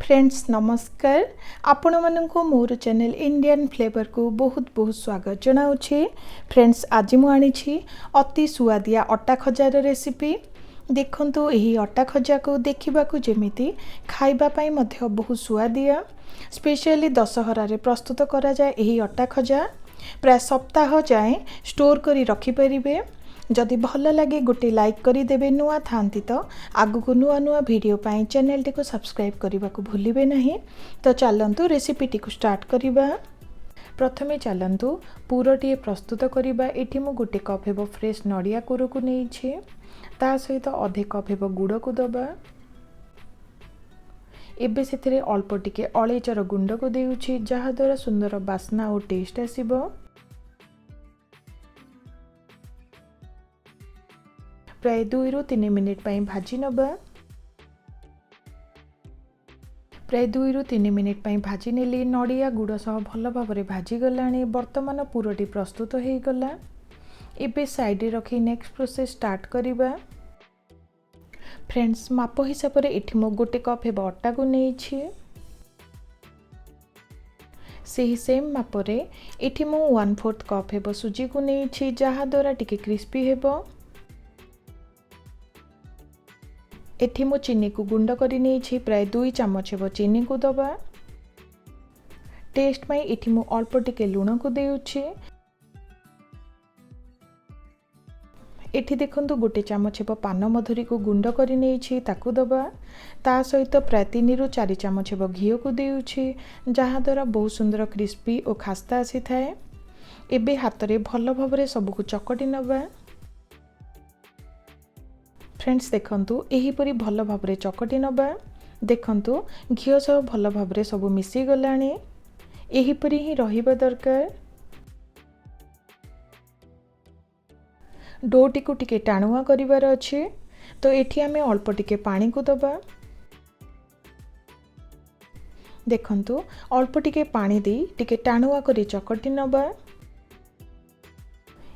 Friends नमस्कार आपण मानक मोर चैनल इंडियन फ्लेवर को बहुत बहुत स्वागत जनाऊँगी। फ्रेंड्स आज मु आनी अति सुआदिया अटा खजार रेसिपी देखंतु यही अटा खजा को देखा जमीती खाइबा पाई मध्य बहुत सुआदिया स्पेशली दशहरा रे प्रस्तुत करा जाए यही अटा खजा प्राय सप्ताह जाए स्टोर करी रखी परिबे। जदि भल लगे गोटे लाइक करिदेवे नुआ थांती तो आगु को नुआ नुआ वीडियो पाई चैनल टी को सब्सक्राइब करने को भूलिबे नहीं। तो चलंतु रेसिपी टी को स्टार्ट करिबा। प्रथमे चलंतु पूरटी प्रस्तुत करिबा। एठी मु गोटे कप हेबो फ्रेश नडिया कोरो को नहीं छे ता सहित अधे कप हेबो गुड़ को दबा। एबे सेथिरे अल्प टिके अलैचर गुंड को देउछि जहा द्वारा सुंदर बास्ना और टेस्ट आसीबो। प्राय 2 ରୁ 3 मिनिट पाई भाजी नबा। प्राय 2 ରୁ 3 मिनिट पाई भाजी नेली नडिया गुड़ सह भल भाबरे भाजी गलानी। वर्तमान पूरटी प्रस्तुत हो गला। एबे साइड रे रखी नेक्स्ट प्रोसेस स्टार्ट करिबा। फ्रेंड्स माप हिसाब रे एठी मो गोटे कप हेबो अटा को नै छी। सेही सेम माप रे एठी मो 1/4 कप हेबो सुजी को नै छी जहा द्वारा टिके क्रिस्पी हेबो। एठी मो चीनी को गुंड करी नहीं छी प्राय 2 चम्मच हेबो चीनी को दबा। टेस्ट में एठी मो अल्प टिके लूण को देउछि। एठी देखंतु गोटे चम्मच हेबो पान मधुरी को गुंड करी नहीं छी ताकू दबा। ता सहित प्राय 3 ରୁ 4 चम्मच हेबो घी को देउछि जहा द्वारा बहुत सुंदर क्रिस्पी और खास्ता आसी थाए। एबे हाथ रे भल भाबरे सब को चकटी नबा। फ्रेंड्स देखंतु एही परी भल भाबरे चकटी नबा। देखंतु घियो सब भल भाबरे सब मिसी गलानी। एही परी ही रहिबा दरकार। डोटी को टिके टाणुआ करिवार अछि तो एठी आमे अल्प टिके पानी को दबा। देखंतु अल्प टिके पानी दे टिके टाणुआ करी चकटी नबा।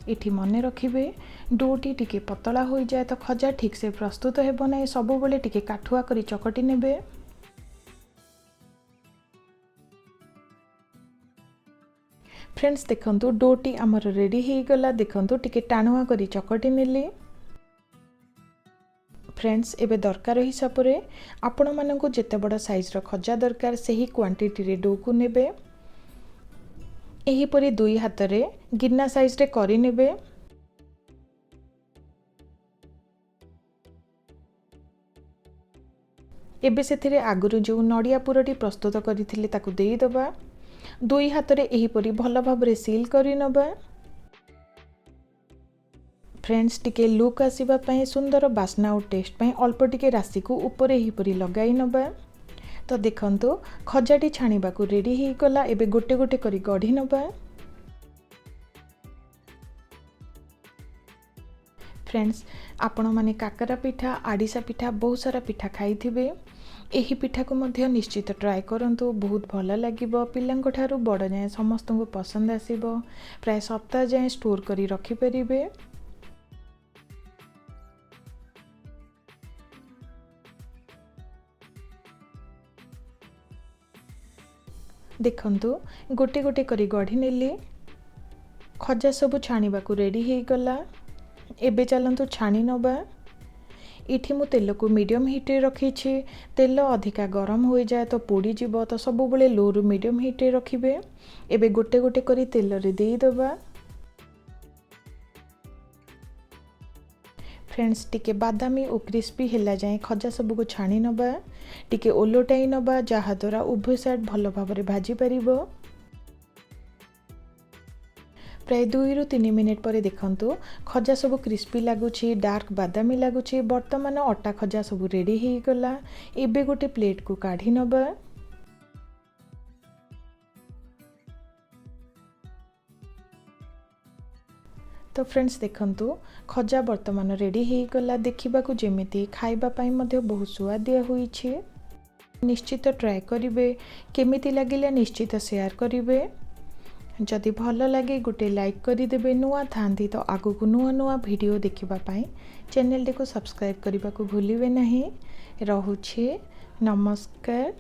एठी मने रखिबे डोटी टिके पतला हो जाए तो खजा ठीक से प्रस्तुत हेबो नै। सब बेले टिके काठुआ करी चकटी नेबे। फ्रेंड्स देखंतु डोटी हमर रेडी हे गला। देखंतु टिके टाणुआ करी चकटी नेली। फ्रेंड्स एबे दरकार हिसाब रे आपण मानकु जेते बड़ साइज रो खजा दरकार सही क्वांटिटी रे डो को नेबे। एही परी 2 हाथ रे गिन्ना साइज रे करी नेबे। एबे सेथिरे आगुरु जो नडिया पुरटी प्रस्तुत करिथिले ताकू देई दबा। 2 हाथ रे एही परी भल भाबरे सील करी नबा। फ्रेंड्स टिके लुक आसीबा पई सुंदर बास्ना और टेस्ट पई अल्प टिके राशि को ऊपर एही परी लगाई नबा। तो देखंतु खजाटी छाणीबा को रेडी हे गला। एबे गोटे गोटे करी गढी नबा। फ्रेंड्स आपण माने काकरा पिठा आडिसा पिठा बहुत सारा पिठा खाई थिबे। एही पिठा को मध्य निश्चित ट्राई करंतु बहुत भल लागिबो। पिल्लांको ठारू बड़ जाए समस्त को पसंद आसीबो। प्राय सप्ताह जाए स्टोर करी रखी परिबे। देखंतु गोटे गोटे करी गढ़ी नेली। खजा सब छाणीबा को रेडी हे गला। एबे चलंतु छाणी नबा। इठी मु तेल को मीडियम हीट रे रखी छी। तेल अधिका गरम हो जाए तो पोड़ी जीवो तो सब बेले लो रु मीडियम हीट रे रखिबे। एबे गोटे गोटे करी तेल रे देई दबा। फ्रेंड्स टिके बादामी और क्रिस्पी हेला जाए खजा सब को छाणी नबा। टिके ओलोटाई नबा जहा द्वारा उभय साइड भल भाबरे भाजी परिबो। प्राय 2 ରୁ 3 मिनिट पर देखंतु खजा सब क्रिस्पी लागुछि डार्क बादामी लागुछि। वर्तमान अटा खजा सब रेडी हे गला। एबे गोटे प्लेट को काढी नबा। तो फ्रेंड्स देखंतु खजा वर्तमान रेडी हे गला। देखिबा को जेमिति खाइबा पाई मध्य बहुत सुआदिया होई छी। निश्चित ट्राई करिवे। केमिति लागिला निश्चित शेयर करिवे। जदि भल लगे गोटे लाइक करिदेवे। नुआ थांती तो आगु को नुआ नुआ वीडियो देखिबा पाई चैनल टी को सब्सक्राइब करने को भूलिबे नहीं। रहुछि नमस्कार।